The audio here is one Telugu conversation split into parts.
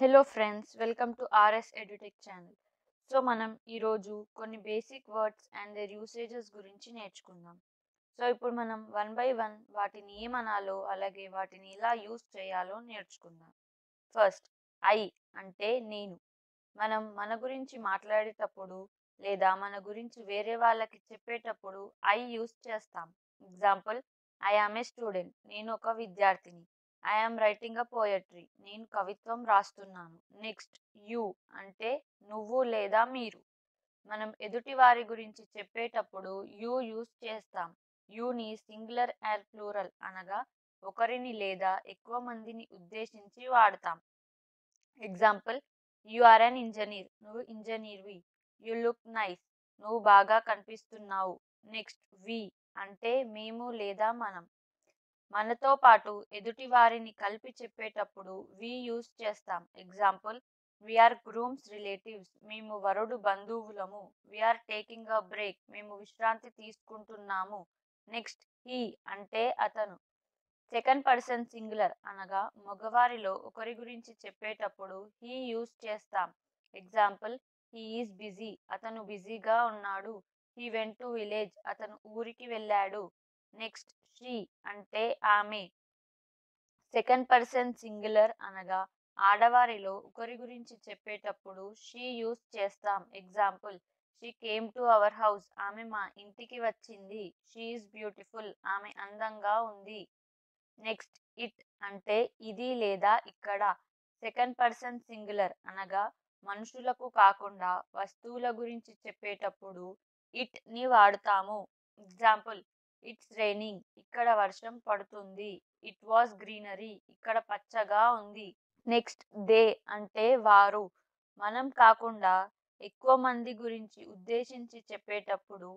Hello friends, welcome to RS Edutech channel. మనం ఈరోజు కొన్ని basic words and their usages గురించి నేర్చుకుందాం. ఇప్పుడు మనం వన్ బై వన్ వాటిని ఏమనాలో అలాగే వాటిని ఎలా యూస్ చేయాలో నేర్చుకుందాం. ఫస్ట్, ఐ అంటే నేను. మనం మన గురించి మాట్లాడేటప్పుడు లేదా మన గురించి వేరే వాళ్ళకి చెప్పేటప్పుడు ఐ యూస్ చేస్తాం. Example, I am a student, నేను ఒక విద్యార్థిని. I am writing a poetry, నేను కవిత్వం రాస్తున్నాను. నెక్స్ట్, యు అంటే నువ్వు లేదా మీరు. మనం ఎదుటి వారి గురించి చెప్పేటప్పుడు యు యూస్ చేస్తాం. యుని సింగులర్ ఆర్ ప్లూరల్ అనగా ఒకరిని లేదా ఎక్కువ మందిని ఉద్దేశించి వాడతాం. Example, you are an engineer, నువ్వు ఇంజనీర్వి. యు లుక్ నైస్, నువ్వు బాగా కనిపిస్తున్నావు. నెక్స్ట్, వి అంటే మేము లేదా మనం. మనతో పాటు ఎదుటి వారిని కలిపి చెప్పేటప్పుడు వి యూస్ చేస్తాం. ఎగ్జాంపుల్, వీఆర్ గ్రూమ్స్ రిలేటివ్స్, మేము వరుడు బంధువులము. వీఆర్ టేకింగ్ అ బ్రేక్, మేము విశ్రాంతి తీసుకుంటున్నాము. నెక్స్ట్, హీ అంటే అతను. సెకండ్ పర్సన్ సింగులర్ అనగా మగవారిలో ఒకరి గురించి చెప్పేటప్పుడు హీ యూస్ చేస్తాం. ఎగ్జాంపుల్, హీ ఈజ్ బిజీ, అతను బిజీగా ఉన్నాడు. హీ వెంట్ టు విలేజ్, అతను ఊరికి వెళ్ళాడు. నెక్స్ట్, షీ అంటే ఆమె. సెకండ్ పర్సన్ సింగులర్ అనగా ఆడవారిలో ఒకరి గురించి చెప్పేటప్పుడు షీ యూస్ చేస్తాం. Example, she came to our house, ఆమె మా ఇంటికి వచ్చింది. షీ ఈజ్ బ్యూటిఫుల్, ఆమె అందంగా ఉంది. నెక్స్ట్, ఇట్ అంటే ఇది లేదా ఇక్కడ. సెకండ్ పర్సన్ సింగులర్ అనగా మనుషులకు కాకుండా వస్తువుల గురించి చెప్పేటప్పుడు ఇట్ ని వాడుతాము. ఎగ్జాంపుల్, ఇట్స్ రైనింగ్, ఇక్కడ వర్షం పడుతుంది. ఇట్ వాస్ గ్రీనరీ, ఇక్కడ పచ్చగా ఉంది. నెక్స్ట్, దే అంటే వారు. మనం కాకుండా ఎక్కువ మంది గురించి ఉద్దేశించి చెప్పేటప్పుడు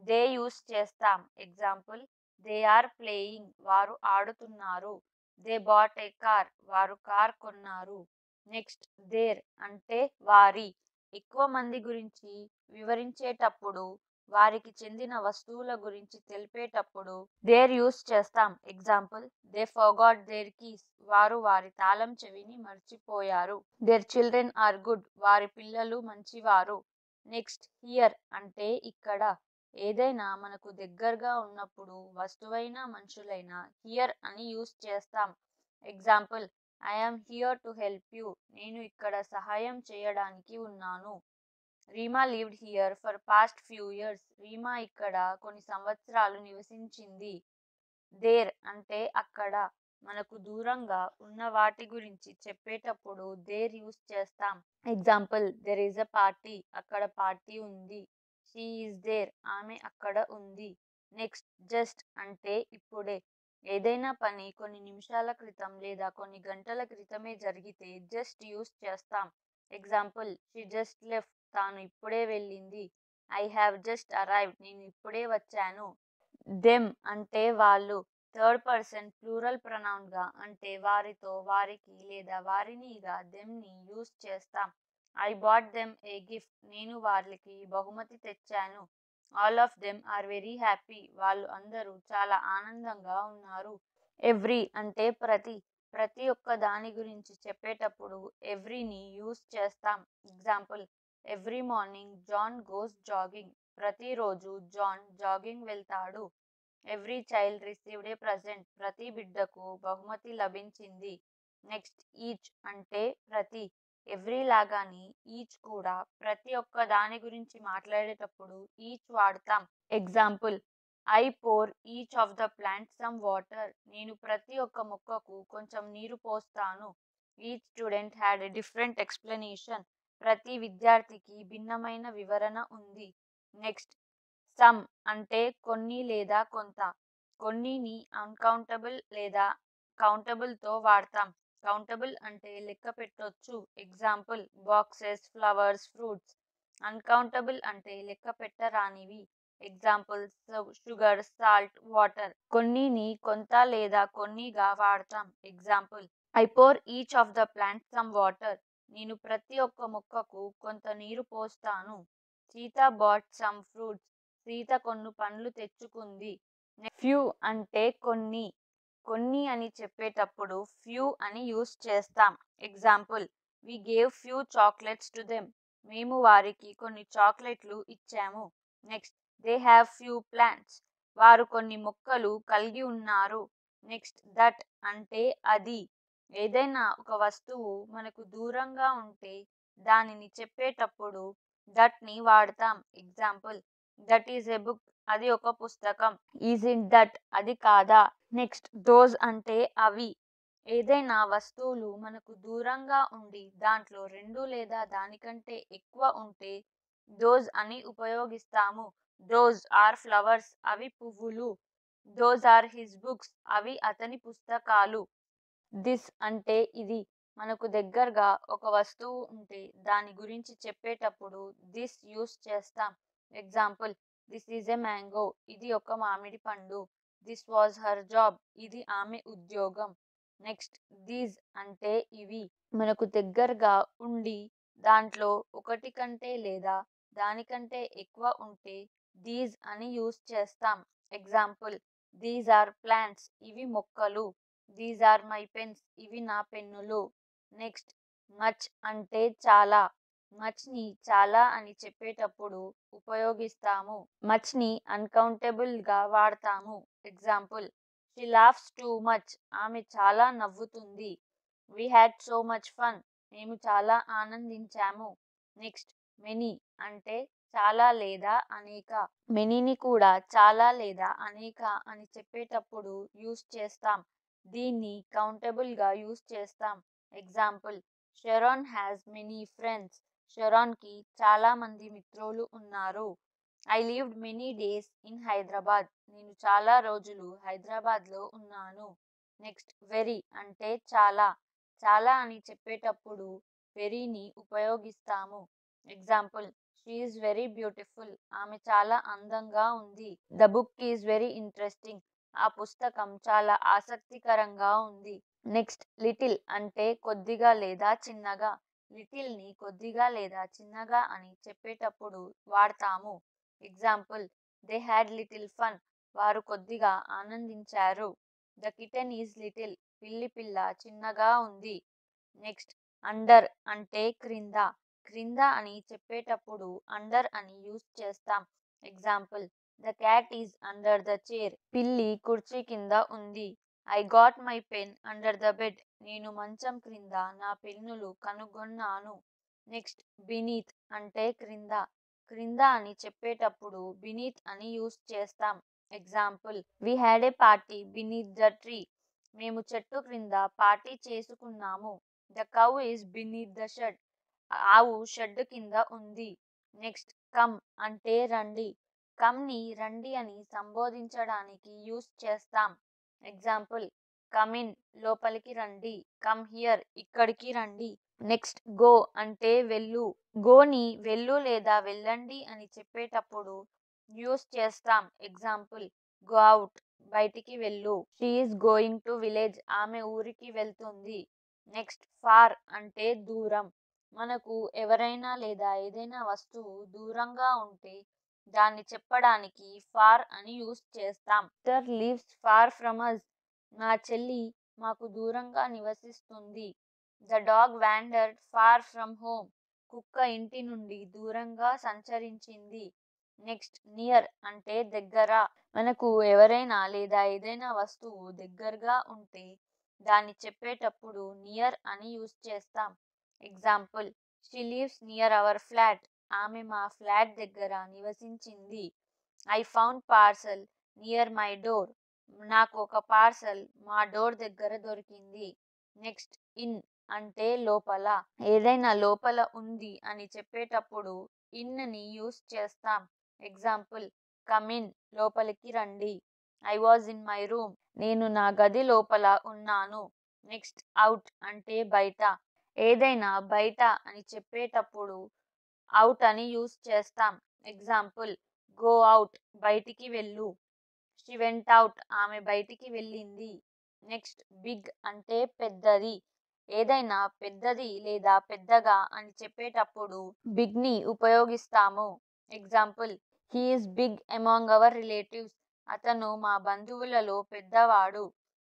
దే యూస్ చేస్తాం. ఎగ్జాంపుల్, దే ఆర్ ప్లేయింగ్, వారు ఆడుతున్నారు. దే బాట్ ఏ కార్, వారు కార్ కొన్నారు. నెక్స్ట్, దేర్ అంటే వారి. ఎక్కువ మంది గురించి వివరించేటప్పుడు వారికి చెందిన వస్తువుల గురించి తెలిపేటప్పుడు దేర్ యూస్ చేస్తాం. Example, they forgot their keys, వారు వారి తాళం చెవిని మర్చిపోయారు. దేర్ చిల్డ్రన్ ఆర్ గుడ్, వారి పిల్లలు మంచివారు. నెక్స్ట్, హియర్ అంటే ఇక్కడ. ఏదైనా మనకు దగ్గరగా ఉన్నప్పుడు వస్తువైనా మనుషులైనా హియర్ అని యూస్ చేస్తాం. Example, I am here to help you, నేను ఇక్కడ సహాయం చేయడానికి ఉన్నాను. Reema lived here for past few years, Reema ఇక్కడ కొన్ని సంవత్సరాలు నివసించింది. దేర్ అంటే అక్కడ. మనకు దూరంగా ఉన్న వాటి గురించి చెప్పేటప్పుడు దేర్ యూస్ చేస్తాం. Example, there is a party, అక్కడ పార్టీ ఉంది. షీ ఈజ్ దేర్, ఆమె అక్కడ ఉంది. నెక్స్ట్, జస్ట్ అంటే ఇప్పుడే. ఏదైనా పని కొన్ని నిమిషాల క్రితం లేదా కొన్ని గంటల క్రితమే జరిగితే జస్ట్ యూస్ చేస్తాం. ఎగ్జాంపుల్, షీ జస్ట్ లెఫ్ట్, తాను ఇప్పుడే వెళ్ళింది. ఐ హ్యావ్ జస్ట్ అరైవ్డ్, నేను ఇప్పుడే వచ్చాను. దెమ్ అంటే వాళ్ళు. థర్డ్ పర్సన్ ప్లూరల్ ప్రొనౌన్ గా అంటే వారితో, వారికి లేదా వారినిగా దెమ్ ని యూస్ చేస్తాం. I bought them a gift, నేను వాళ్ళకి బహుమతి తెచ్చాను. All of them are very happy, వాళ్ళు అందరూ చాలా ఆనందంగా ఉన్నారు. ఎవ్రీ అంటే ప్రతి. ప్రతి ఒక్క దాని గురించి చెప్పేటప్పుడు ఎవ్రీని యూస్ చేస్తాం. Example, every morning John goes jogging, ప్రతిరోజు జాన్ జాగింగ్ వెళ్తాడు. Every child received a present, ప్రతి బిడ్డకు బహుమతి లభించింది. నెక్స్ట్, ఈచ్ అంటే ప్రతి. ఎవ్రీ లాగాని ఈచ్ కూడా ప్రతి ఒక్క దాని గురించి మాట్లాడేటప్పుడు ఈచ్ వాడతాం. Example, I pour each of the plant some water, నేను ప్రతి ఒక్క మొక్కకు కొంచెం నీరు పోస్తాను. Each student had a different explanation, ప్రతి విద్యార్థికి భిన్నమైన వివరణ ఉంది. నెక్స్ట్, సమ్ అంటే కొన్ని లేదా కొంత. కొన్నిని అన్కౌంటబుల్ లేదా కౌంటబుల్ తో వాడతాం. కౌంటబుల్ అంటే లెక్క పెట్టొచ్చు. Example, boxes, flowers, fruits. Uncountable అంటే లెక్క పెట్టరానివి. Examples, sugar, salt, water. కొన్నిని కొంత లేదా కొన్నిగా వాడతాం. Example, I pour each of the plant some water, నేను ప్రతి ఒక్క మొక్కకు కొంత నీరు పోస్తాను. Sita bought some fruits, Sita కొన్ని పండ్లు తెచ్చుకుంది. ఫ్యూ అంటే కొన్ని. కొన్ని అని చెప్పేటప్పుడు ఫ్యూ అని యూస్ చేస్తాం. Example, we gave few chocolates to them. మేము వారికి కొన్ని చాక్లెట్లు ఇచ్చాము. Next, they have few plants. వారు కొన్ని మొక్కలు కలిగి ఉన్నారు. నెక్స్ట్, దట్ అంటే అది. ఏదైనా ఒక వస్తువు మనకు దూరంగా ఉంటే దానిని చెప్పేటప్పుడు దట్ ని వాడతాం. Example, that is a book. అది ఒక పుస్తకం. Is in that. అది కాదా. నెక్స్ట్, దోస్ అంటే అవి. ఏదైనా వస్తువులు మనకు దూరంగా ఉండి దాంట్లో రెండు లేదా దానికంటే ఎక్కువ ఉంటే దోస్ అని ఉపయోగిస్తాము. Those are flowers. అవి పువ్వులు. Those are his books. అవి అతని పుస్తకాలు. దిస్ అంటే ఇది. మనకు దగ్గరగా ఒక వస్తువు ఉంటే దాని గురించి చెప్పేటప్పుడు దిస్ యూస్ చేస్తాం. Example, this is a mango. ఇది ఒక మామిడి పండు. This was her job. ఇది ఆమె ఉద్యోగం. నెక్స్ట్, దీస్ అంటే ఇవి. మనకు దగ్గరగా ఉండి దాంట్లో ఒకటి కంటే లేదా దానికంటే ఎక్కువ ఉంటే దీస్ అని యూస్ చేస్తాం. Example, these are plants. ఇవి మొక్కలు. These are my pens. ఇవి నా పెన్నులు. నెక్స్ట్, మచ్ అంటే చాలా. మచ్ ని చాలా అని చెప్పేటప్పుడు ఉపయోగిస్తాము. మచ్ ని అన్కౌంటబుల్ గా వాడతాము. Example, she laughs too much. ఆమె చాలా నవ్వుతుంది. We had so much fun. మేము చాలా ఆనందించాము. నెక్స్ట్, మెనీ అంటే చాలా లేదా అనేక. మెనీని కూడా చాలా లేదా అనేక అని చెప్పేటప్పుడు యూస్ చేస్తాం. దీన్ని కౌంటబుల్ గా యూస్ చేస్తాం. Example, షెరాన్ has many friends. షెరాన్ కి చాలా మంది మిత్రులు ఉన్నారు. I lived many days in Hyderabad. నేను చాలా రోజులు హైదరాబాద్ లో ఉన్నాను. నెక్స్ట్, వెరీ అంటే చాలా. చాలా అని చెప్పేటప్పుడు వెరీని ఉపయోగిస్తాము. Example, she is very beautiful. ఆమె చాలా అందంగా ఉంది. The book is very interesting. ఆ పుస్తకం చాలా ఆసక్తికరంగా ఉంది. నెక్స్ట్, లిటిల్ అంటే కొద్దిగా లేదా చిన్నగా. లిటిల్ ని కొద్దిగా లేదా చిన్నగా అని చెప్పేటప్పుడు వాడతాము. Example, they had little fun. వారు కొద్దిగా ఆనందించారు. The kitten is little. పిల్లి పిల్ల చిన్నగా ఉంది. నెక్స్ట్, అండర్ అంటే క్రింద. క్రింద అని చెప్పేటప్పుడు అండర్ అని యూస్ చేస్తాం. Example, the cat is under the chair. పిల్లి కుర్చీ కింద ఉంది. I got my pen under the bed. నేను మంచం క్రింద నా పెన్నులు కనుగొన్నాను. నెక్స్ట్, బినీత్ అంటే క్రింద. క్రింద అని చెప్పేటప్పుడు బినీత్ అని యూస్ చేస్తాం. Example, we had a party beneath the tree. మేము చెట్టు క్రింద పార్టీ చేసుకున్నాము. The cow is beneath the shed. ఆవు షెడ్ కింద ఉంది. నెక్స్ట్, కమ్ అంటే రండి. కమ్ ని రండి అని సంబోధించడానికి యూస్ చేస్తాం. Example, come in. లోపలికి రండి. Come here. ఇక్కడికి రండి. నెక్స్ట్, గో అంటే వెళ్ళు. గోని వెళ్ళు లేదా వెళ్ళండి అని చెప్పేటప్పుడు యూస్ చేస్తాం. Example, go out. బయటికి వెళ్ళు. She is going to village. ఆమె ఊరికి వెళ్తుంది. నెక్స్ట్, ఫార్ అంటే దూరం. మనకు ఎవరైనా లేదా ఏదైనా వస్తువు దూరంగా ఉంటే దాన్ని చెప్పడానికి ఫార్ అని యూస్ చేస్తాం. Sister lives far from us. నా చెల్లి మాకు దూరంగా నివసిస్తుంది. The dog wandered far from home. కుక్క ఇంటి నుండి దూరంగా సంచరించింది. నెక్స్ట్, నియర్ అంటే దగ్గర. మనకు ఎవరైనా లేదా ఏదైనా వస్తువు దగ్గరగా ఉంటే దాన్ని చెప్పేటప్పుడు నియర్ అని యూస్ చేస్తాం. Example, she lives near our flat. ఆమె మా ఫ్లాట్ దగ్గర నివసించింది. I found parcel near my door. నాకు ఒక పార్సల్ మా డోర్ దగ్గర దొరికింది. నెక్స్ట్, ఇన్ అంటే లోపల. ఏదైనా లోపల ఉంది అని చెప్పేటప్పుడు ఇన్ ని యూస్ చేస్తాం. Example, come in. లోపలికి రండి. I was in my room. నేను నా గది లోపల ఉన్నాను. నెక్స్ట్, అవుట్ అంటే బయట. ఏదైనా బయట అని చెప్పేటప్పుడు అవుట్ అని యూస్ చేస్తాం. Example, go out. బయటికి వెళ్ళు. She went out. ఆమె బయటికి వెళ్ళింది. నెక్స్ట్, బిగ్ అంటే పెద్దది. ఏదైనా పెద్దది లేదా పెద్దగా అని చెప్పేటప్పుడు బిగ్ ని ఉపయోగిస్తాము. Example, he is big among our relatives. అతను మా బంధువులలో పెద్దవాడు.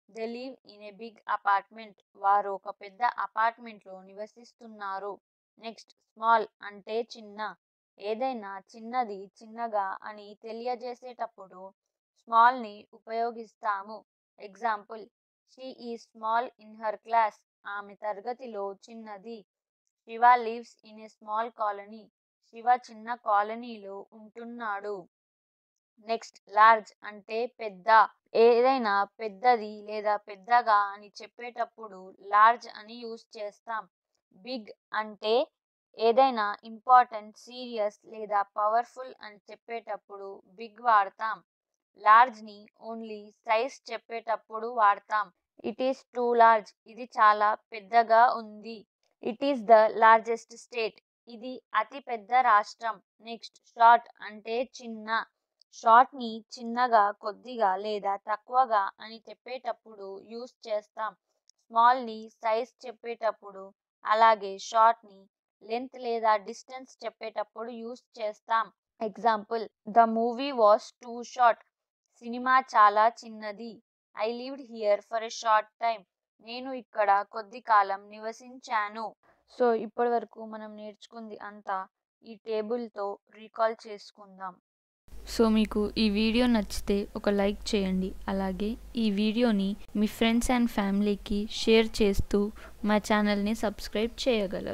They live in a big apartment. వారు ఒక పెద్ద అపార్ట్మెంట్లో నివసిస్తున్నారు. నెక్స్ట్ స్మాల్ అంటే చిన్న. ఏదైనా చిన్నది చిన్నగా అని తెలియజేసేటప్పుడు స్మాల్ని ఉపయోగిస్తాము. Example, she is small in her class. ఆమె తరగతిలో చిన్నది. Shiva lives in a small colony. Shiva చిన్న కాలనీలో ఉంటున్నాడు. నెక్స్ట్ లార్జ్ అంటే పెద్ద. ఏదైనా పెద్దది లేదా పెద్దగా అని చెప్పేటప్పుడు లార్జ్ అని యూస్ చేస్తాం. బిగ్ అంటే ఏదైనా ఇంపార్టెంట్, సీరియస్ లేదా పవర్ఫుల్ అని చెప్పేటప్పుడు బిగ్ వాడతాం. లార్జ్ని ఓన్లీ సైజ్ చెప్పేటప్పుడు వాడతాం. It is two large. ఇది చాలా పెద్దగా ఉంది. It is the largest state. ఇది అతి పెద్ద రాష్ట్రం. నెక్స్ట్ షార్ట్ అంటే చిన్న. షార్ట్ని చిన్నగా, కొద్దిగా లేదా తక్కువగా అని చెప్పేటప్పుడు యూస్ చేస్తాం. స్మాల్ని సైజ్ చెప్పేటప్పుడు, అలాగే షార్ట్ని లెంత్ లేదా డిస్టెన్స్ చెప్పేటప్పుడు యూస్ చేస్తాం. Example, the movie was two short. Cinema చాలా చిన్నది. I lived here for a short time. నేను ఇక్కడ కొద్ది కాలం నివసించాను. సో ఇప్పటి వరకు మనం నేర్చుకుంది అంతా ఈ టేబుల్తో రీకాల్ చేసుకుందాం. సో మీకు ఈ వీడియో నచ్చితే ఒక లైక్ చేయండి. అలాగే ఈ వీడియోని మీ ఫ్రెండ్స్ అండ్ ఫ్యామిలీకి షేర్ చేస్తూ మా ఛానల్ని సబ్స్క్రైబ్ చేయగలరు.